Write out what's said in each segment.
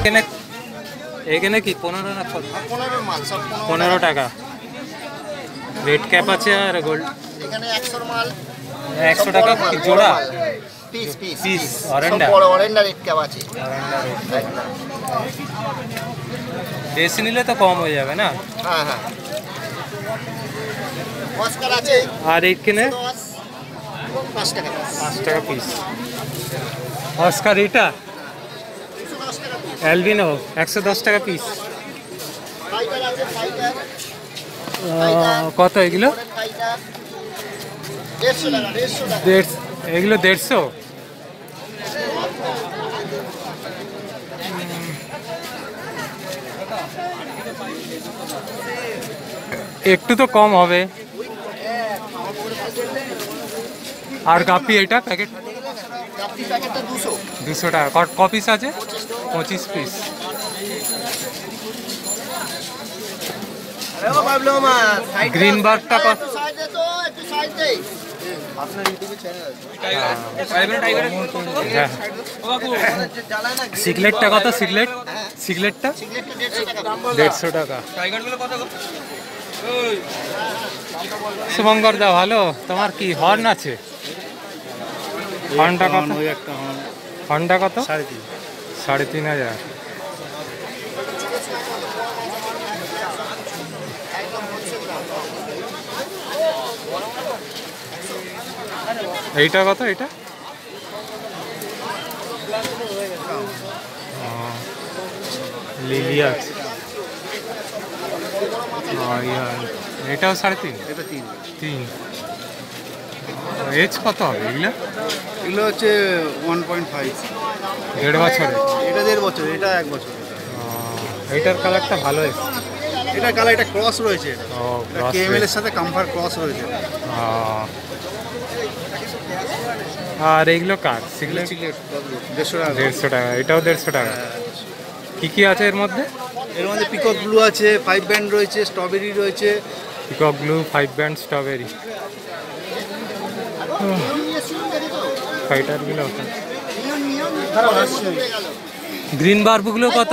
এখানে এখানে কি 15 না কত? 15 মাল সব 15 টাকা। রেড ক্যাপ আছে আর গোল্ড এখানে 100 মাল 100 টাকা কি জোড়া? পিস পিস পিস সব অরেন্ডা বড় অরেন্ডা রেড ক্যাপ আছে। বেশি নিলে তো কম হয়ে যাবে না? হ্যাঁ হ্যাঁ অস্কার আছে। আর এইখানে 5 টাকা 5 টাকা পিস। অস্কার এটা 110 টাকা পিস। অ্যালবিনো 110 টাকা পিস। ফাইটার আছে ফাইটার কত এগুলো? ফাইটার 150 টাকা 150 টাকা। এগুলো 150। একটু তো কম হবে। আর গাপ্পি এটা প্যাকেট গাপ্পি প্যাকেটটা 200 টাকা। ক পিস আছে? 25 পিস। গ্রিন বার্ডটা কত? একটু সাইড দে আপনার ইউটিউবে চ্যানেল আছে। সিগলেটটা কত? সিগলেটটা 150 টাকা। শুভঙ্কর দা ভালো। তোমার কি হর্ন আছে? হর্নটা কত? হর্নটা কত? 3,500। এইটা কত? এটা লিলি আছে। এটাও 3.5। এটা 3। এজ কত হবে এগুলো? এগুলো হচ্ছে 1.5। 1.5 বছরের। এটা 1.5 বছর, এটা 1 বছর। এইটার কালারটা ভালো এসছে। এটা কালার, এটা ক্রস রয়েছে। ও কেএমএল এর সাথে কমফর্ট ক্রস রয়েছে। আর এইগুলো কার? সিগলেট 150 টাকা। 150 টাকা। এটাও 150 টাকা। কি কি আছে এর মধ্যে? এর মধ্যে পিকক ব্লু আছে, 5 ব্যান্ড রয়েছে, স্ট্রবেরি রয়েছে। Peacock blue, 5 band, strawberry. ফাইটারগুলো গ্রিন বার্বগুলো কত?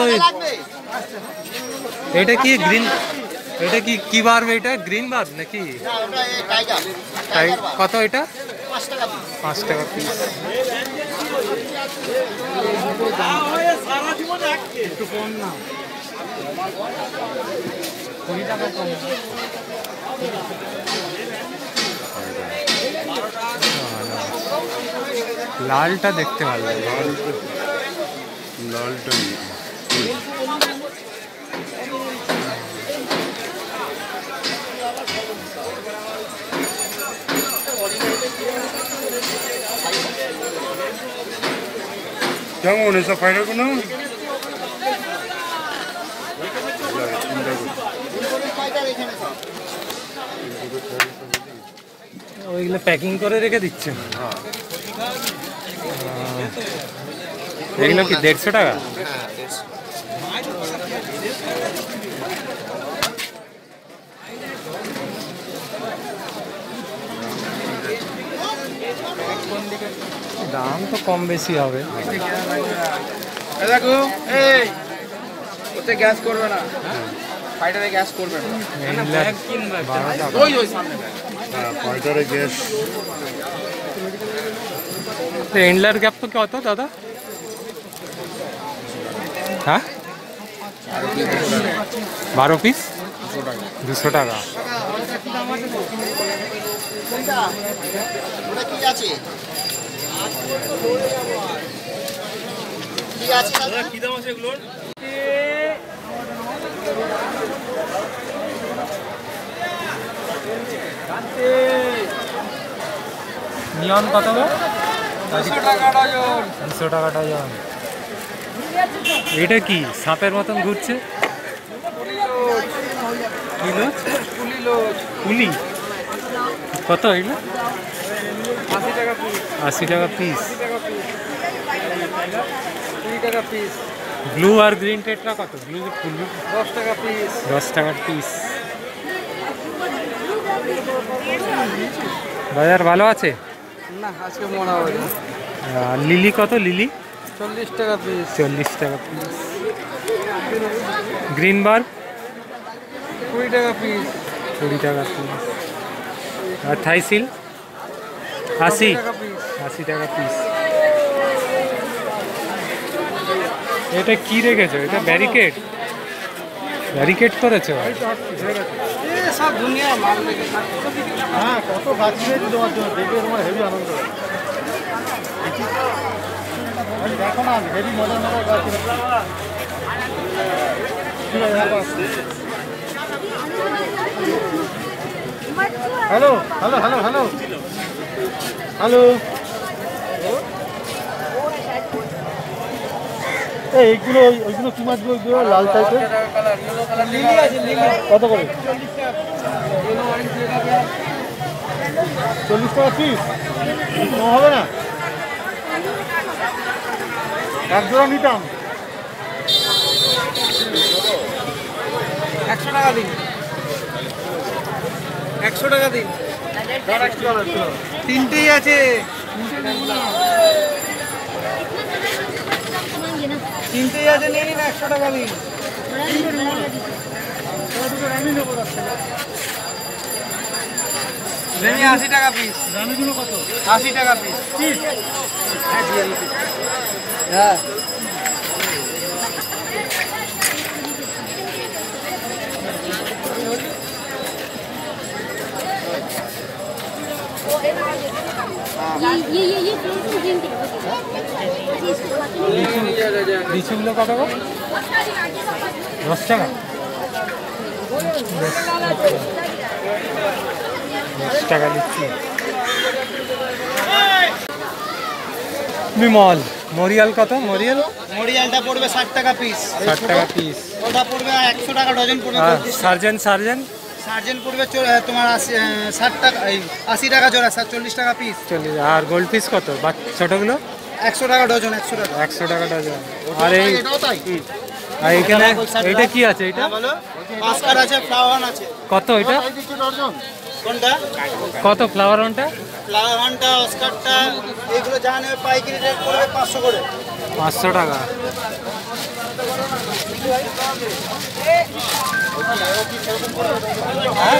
এটা কি গ্রিন? এটা কি বার্ব? এটা গ্রিন বার্ব নাকি? কত এটা? 5 টাকা পিস। লালটা দেখতে ভালো লাগে। লালটা কেমন এসব ফাইটারগুলো? ওইগুলো প্যাকিং করে রেখে দিচ্ছে। এগুলো কি 150 টাকা? দাম তো কম বেশি হবে। দেখো এই ওতে গ্যাস করবে না, ফাইটারে গ্যাস করবে না। ওই সামনে ফাইটারে গ্যাস। এন্ডলার গ্যাপ তো কত দাদা? হ্যাঁ 12 পিস 200 টাকা। কি দাম আছে এগুলোর? নিয়ন কত গো? 200 টাকা ডজন। 200 টাকা ডজন। এটা কি সাপের মতন ঘুরছে? কুলি কত? এগুলো 80 টাকা পিস। 80 টাকা পিস। 20 টাকা পিস। ব্লু আর গ্রিন টেট্রা কত? ব্লু 10 টাকা পিস। 10 টাকার পিস। বাজার ভালো আছে না আজকে মনে হবে। লিলি কত? লিলি 40 টাকা পিস। 40 টাকা পিস। গ্রিন বার্ব 20 টাকা পিস। 20 টাকা পিস। আর থাইসিল 80 টাকা পিস। 80 টাকা পিস। এটা কি রেখেছো? এটা ব্যারিকেড করেছো? সব দুনিয়া মাল লেগে হ্যাঁ, কত গাছ রয়েছে তোমার জন্য, দেখে তোমার হেভি আনন্দ হয়। দেখো না, হেভি মজা গাছ রয়েছে। Hello hello hello hello hello, এইগুলো ওইগুলো কি মাছগুলো? ওইগুলো লাল টাইপের কালার, ইয়েলো কালার, লিলি আছে, লিলি। কত করে? ইয়েলো অরেঞ্জ টাকা। 40 টাকা পিস। কম হবে না? এক জোড়া নিতাম। 100 টাকা দিন। 100 টাকা দিন। তিনটেই আছে। তিনটেই আছে, নিয়ে নিন, 100 টাকা দিন। রেমি 80 টাকা পিস। রানিগুলো কত? 80 টাকা পিস। হ্যাঁ। ये লিচুগুলো কত গো? 10 টাকা। 10 টাকা লিচু। বিমল মরিয়াল কত? মরিয়ালটা পড়বে 60 টাকা পিস। 60 টাকা পিস। ওটা পড়বে 100 টাকা ডজন পড়বে। আর সার্জেন সার্জেন পড়বে তোমার 60 টাকা, 80 টাকা জোড়া, 40 টাকা পিস। 40। আর গোল্ড পিস কত? ছোটগুলো 100 টাকা ডজন। 100 টাকা। 100 টাকা ডজন। আর এই এটাও তাই। আর এখানে এটা কি আছে? এটা বলো, অস্কার আছে, ফ্লাওয়ার আছে। কত? এটা কোনটা? কত ফ্লাওয়ার ওনটা? ফ্লাওয়ার ওয়ানটা, অস্কারটা, এগুলো যা নেবে পাইকারি রেট পড়বে 500 করে। 500 টাকা। হ্যাঁ,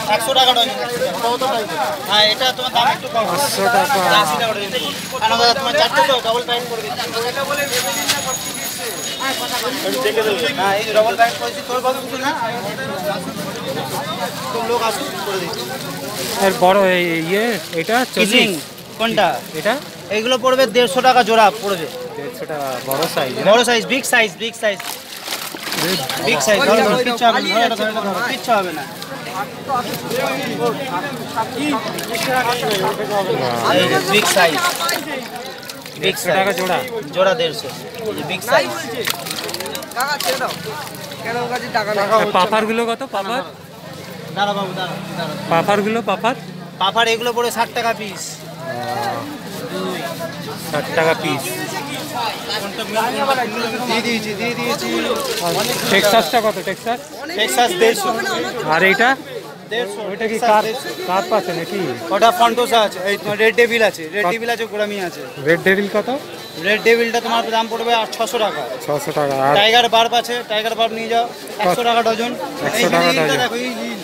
100 টাকা ডজন। হ্যাঁ, এটা তোমার দাম একটু কম। 500 টাকা। 80 টাকা ডজন। কেন দাদা, তোমার চারটে তো ডবল প্যান্ট করে দিচ্ছি। হ্যাঁ, এই ডবল প্যান্ট করেছি, তোর বাবু কিছু না, তোর লোক আসুক করে দিচ্ছি। এর বড় ইয়ে এটা 40। কোনটা? এটা এইগুলো পড়বে 150 টাকা জোড়া পড়বে। 150 টাকা। বড় সাইজ। বড় size, big size, big size, big size. কিচ্ছু হবে না, কিচ্ছু হবে না। বিগ সাইজ, বিগ 150 টাকা জোড়া। জোড়া 150। Big size. টাকা ছেড়ে দাও। কেন ওর কাছে টাকা নেই? পাপারগুলো কত? পাপার দাঁড়া বাবু, দাঁড়া। পাপারগুলো পাপার পাপার এগুলো পড়ে 60 টাকা পিস। 60 টাকা পিস। দিয়ে দিয়েছি। টেক্সাসটা কত? Texas Texas 150। আর এইটা 150। ওইটা কি কাপ আছে নাকি? ওটা ফন্টোসা আছে, এই তোমার রেড ডেভিল আছে, গোলামি আছে। রেড ডেভিল কত? রেড ডেভিলটা তোমার দাম পড়বে 600 টাকা। 600 টাকা। আর টাইগার বার্ব আছে, টাইগার বার্ব নিয়ে যাও, 100 টাকা ডজন। 100 টাকা এইখানে ডজন। দেখো, এই রিল,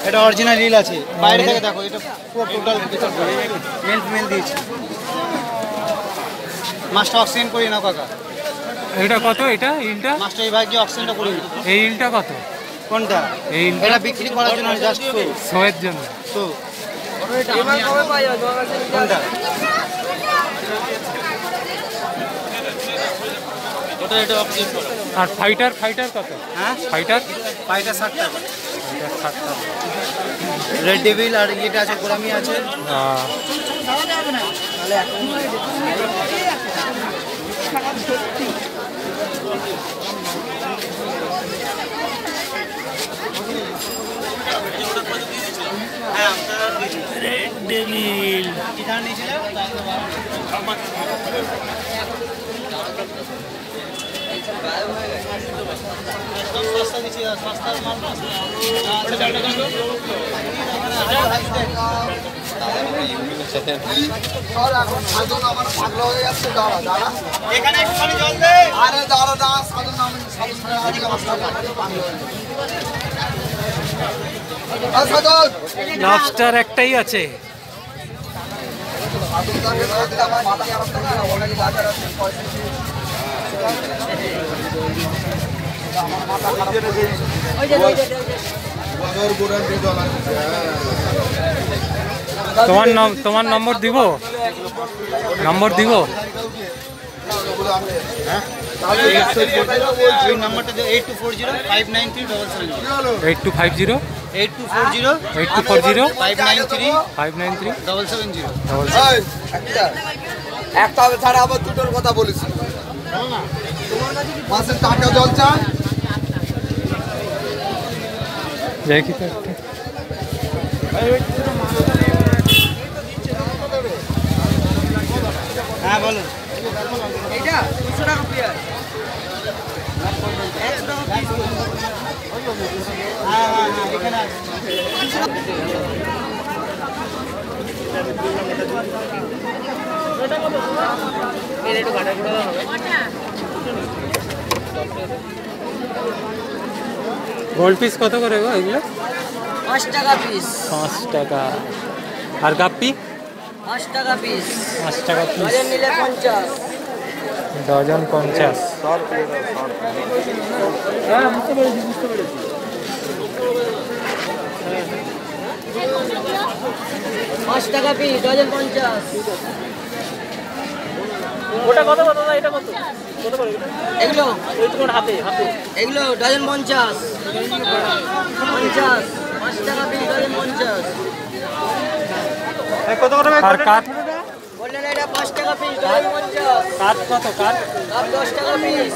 এটা অরিজিনাল রিল আছে। বাইরে থেকে দেখো, এটা পুরো টোটাল মেল দিয়েছি। মাস্টার অক্সিজেন করি না কাকা, এইটা কত? এটা ইলটা? মাস্টার এই ভাগ্যে অক্সিজেনটা করি না। এই ইলটা কত? কোনটা? এই ইলটা এটা বিক্রি করার জন্য জাস্ট শোয়ের জন্য। তো এবার কবে পাই যাবে? তোমার কাছে কোনটা? ওটা এটা অক্সিজেন করা। আর ফাইটার কত? হ্যাঁ, ফাইটার পাইটা 60 টাকা। 60 টাকা। রেড ডেভিল আর এটা আছে, গোলামি আছে। Red devil. এখানে নিয়েছিলাম সস্তা দিচ্ছি, সস্তার মাল। এখানে একটুখানি জল দে। আরে দাঁড়া, সাধন নাম লবস্টার একটাই আছে। তোমার নম্বর দিব, নম্বর দিব। এই নাম্বারটা 8240593770 8250 8240 8240 593 593 770 একটা হবে ছাড়া আবার দুটোর কথা বলিস মাসের টাকা জল চান দেখি তো একটা। হ্যাঁ বলো। এইটা 200 টাকা পেঁয়াজ হ্যাঁ হ্যাঁ হ্যাঁ এখানে আছে। গোল্ড পিস কত করে গো এগুলো? 5 টাকা পিস, 5 টাকা। আর গাপ্পি? 5 টাকা পিস, 5 টাকা পিস। ডজন নিলে 50, ডজন 50। 5 টাকা পিস, ডজন 50। ওটা কত কত দাদা, এটা কত কত করে এগুলো ওই তোমার হাতে হাতে এগুলো ডজন 50, 50, 5 টাকা পিস, ডজন 50। আর কাঠ? বললেন এটা 5 টাকা পিস, ডজন 50। কাঠ কত? কাঠ কাপ 10 টাকা পিস,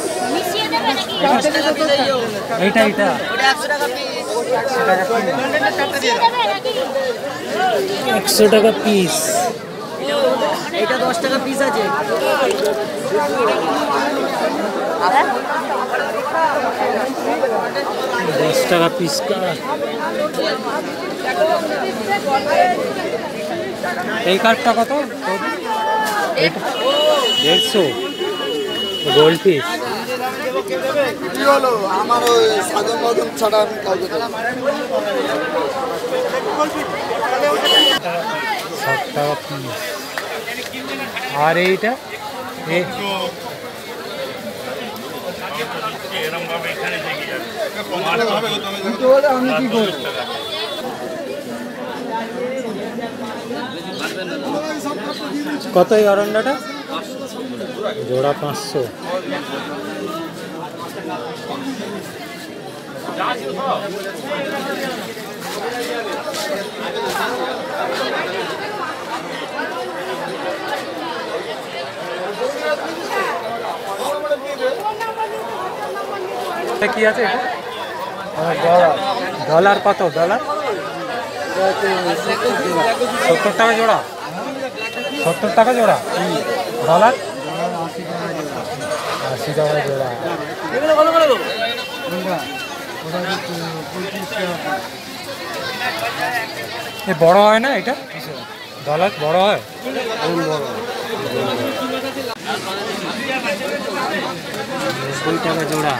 10 টাকা পিস এইও। এইটা ওটা 100 টাকা পিস। 100 টাকা পিস। এটা 10 টাকা পিস আছে। 10 টাকা পিস কাঠ। এই কাঠটা কত? 150 গোল্ড পিস। কি হলো আমার ওই সাধন মদন ছাড়া আমি কাউকে দেবো না। 60 টাকা পিস। আর এইটা আমি কি করবো কত এই অরন্ডাটা? জোড়া 500। কি আছে এটা? ডলার কত? ডলার 70 টাকা জোড়া। 70 টাকা জোড়া। ডলার 80 টাকা জোড়া। এগুলো কত করে দেবো? এ বড় হয় না এটা? ডলার বড় হয়? 90 টাকা জোড়া।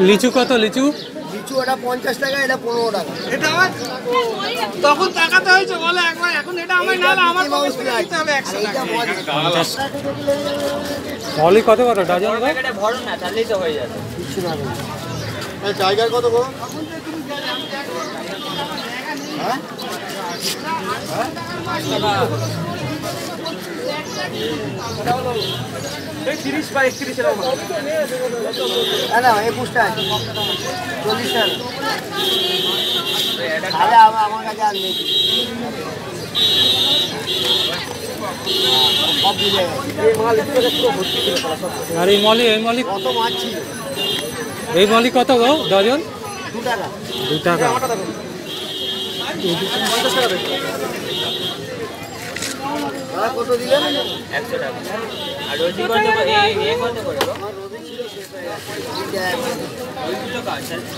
লিচু কত? লিচু লিচু ওটা 50 টাকা, এটা 15 টাকা। তখন টাকাতে হয়েছে বলে একবার, এখন এটা আমার না না আমার পকেট থেকে দিতে হবে 100 টাকা। 50। মলি কত কত ডজন? এটা ভরো না, তাহলেই তো হয়ে যাবে। টাইগার কত গো? এই 30 বা 31 এর মতো। না 21 টাকা, 40 টাকা। তাহলে আমার কাছে আর নেই। সব দিলে এই মাল একটু পুরো ভর্তি করে ফেলা সব। আর এই মলি কত মাছ ছিল? এই মলি কত গো ডজন? 2 টাকা। 2 টাকা। 50 টাকা দেবে। কত দিলেন? 100 টাকা। আর রোজি কত করে? এই কত করে গো? ওই দুটো কাজ আছে।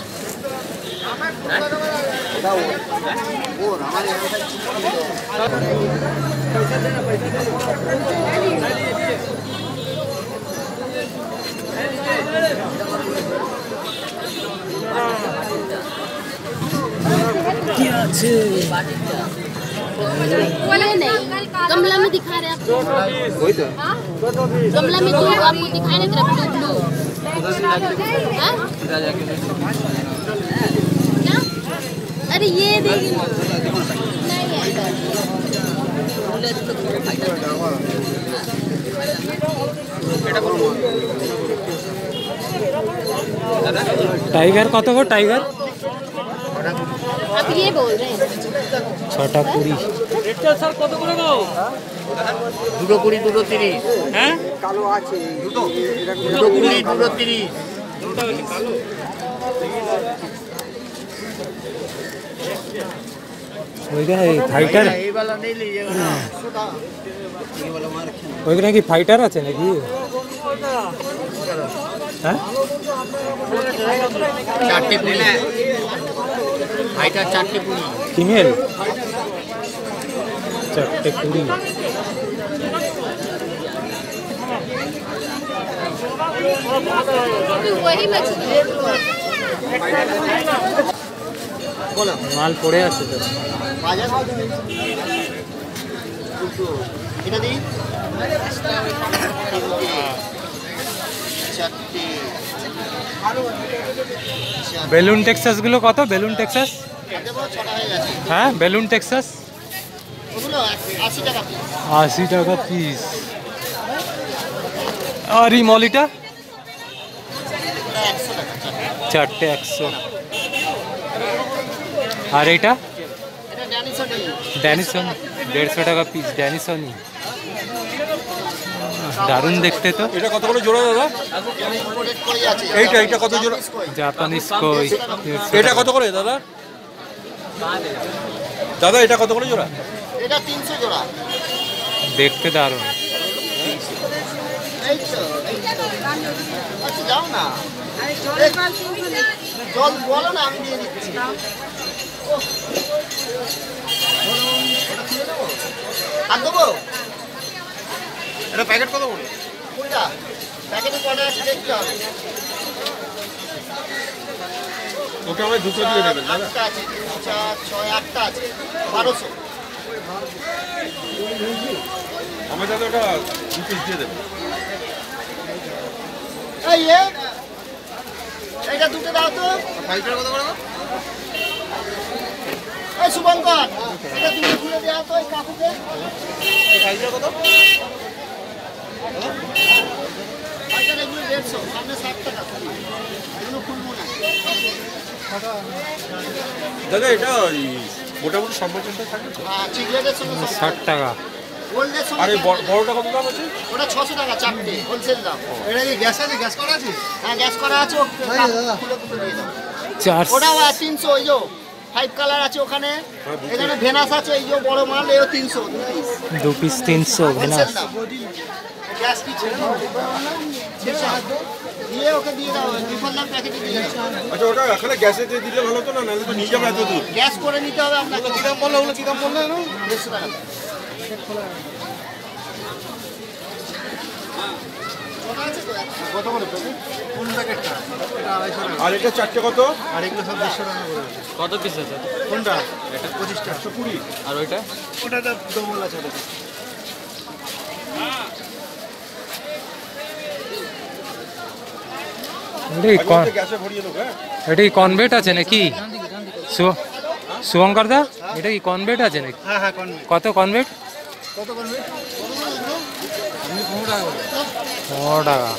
गमला में दिखा रहे आपको वही तो गमला में जो आपको दिखाई नहीं दे रहा ब्लू ब्लू हाँ? क्या अरे ये देखिए টাইগার কত গো টাইগার? आप ये बोल रहे हैं 6টা 20। দুটো 20 দুটো 30 হ্যাঁ কালো আছে দুটো 20 দুটো 30 ওইখানে ফাইটার, এই वाला नहीं लीजिएगा ওইখানে কি ফাইটার আছে নাকি? হ্যাঁ চারটে 20 ভাইটা চারটে 20 ফিমেল 4টে 20। वही मछली মাল পড়ে আছে তো। এটা দিই বেলুন টেক্সাস গুলো কত? Balloon Texas? হ্যাঁ বেলুন টেক্সাস ওগুলো 80 টাকা 80 টাকা পিস। আর এই মলিটা 4টে 100। আর এটা এটা ড্যানিসন ড্যানিসন 150 টাকা পিস। ড্যানিসনই দারুণ দেখতে তো। এটা কত করে জোড়া দাদা? আছে এইটা কত জোড়া? জাপানিজ কই। এটা কত করে দাদা? দাদা এটা কত করে জোড়া? এটা 300 জোড়া দেখতে দারুণ। এই তো আচ্ছা যাও না জল বলো না আমি দিয়ে দিচ্ছি আর দেবো এটা প্যাকেট কত করে? কোনটা প্যাকেটে কটা আছে দেখতে হবে ওকে আমায় দুটো দিয়ে দেবেন দাদা। 8টা আছে 3 4 6 8টা আছে 1200 আমার দাদা ওটা 2 পিস দিয়ে দেবেন। এই এইটা দুটো দাও তো ফাইটার কত করে? এই শুভঙ্কর এটা দুটো খুলে দেওয়া তো এই কাকুকে ফাইটার কত? ফাইটার এগুলো 150 সামনে 60 টাকা এগুলো খুলবো না দাদা এটা ওই মোটামুটি সম্পর্কটা থাকে তো? হ্যাঁ চিকলেটের সঙ্গে 60 টাকা। গোল্ডের আর এই সঙ্গে বড়টা কত দাম আছে? ওটা 600 টাকা চারটে হোলসেল দাম এটা কি গ্যাস আছে? গ্যাস করা আছে? হ্যাঁ গ্যাস করা আছে ও খুলে খুলে দিয়ে দাও 400 ওটাও 300 ওই যে 5 কালার আছে ওখানে এখানে ভেনাস আছে এই যে বড় মাল এও 300 2 পিস 300 ভেনাস। হোলসেল দাম গ্যাস কি ছিল দিয়ে ওকে দিয়ে দাও রিফান্ডার প্যাকেটে দিয়ে দাও আচ্ছা ওটা এখানে গ্যাসে দিয়ে দিলে ভালো তো না? নাহলে তো নিয়ে যাবে এত দূর। গ্যাস করে নিতে হবে আপনাকে কি দাম বললো? ওগুলো কি দাম বললো? 150 টাকা কত করে প্যাকেট? কোন প্যাকেটটা? এটা 250 টাকা। আর এটা চারটে কত? আর এগুলো সব 150 টাকা করে। কত পিস আছে কোনটা? এটা 25 টাকা। 120। আর ওইটা ওটা তো ডবল আছে ওটা। গ্যাসে ভরিয়ে দেবো। হ্যাঁ এটা কি কনভেট আছে নাকি? শুভঙ্কর দা এটা কি কনভেট আছে নাকি? হ্যাঁ হ্যাঁ কনভেট। কত কনভেট? কত কনভেট? 15 টাকা।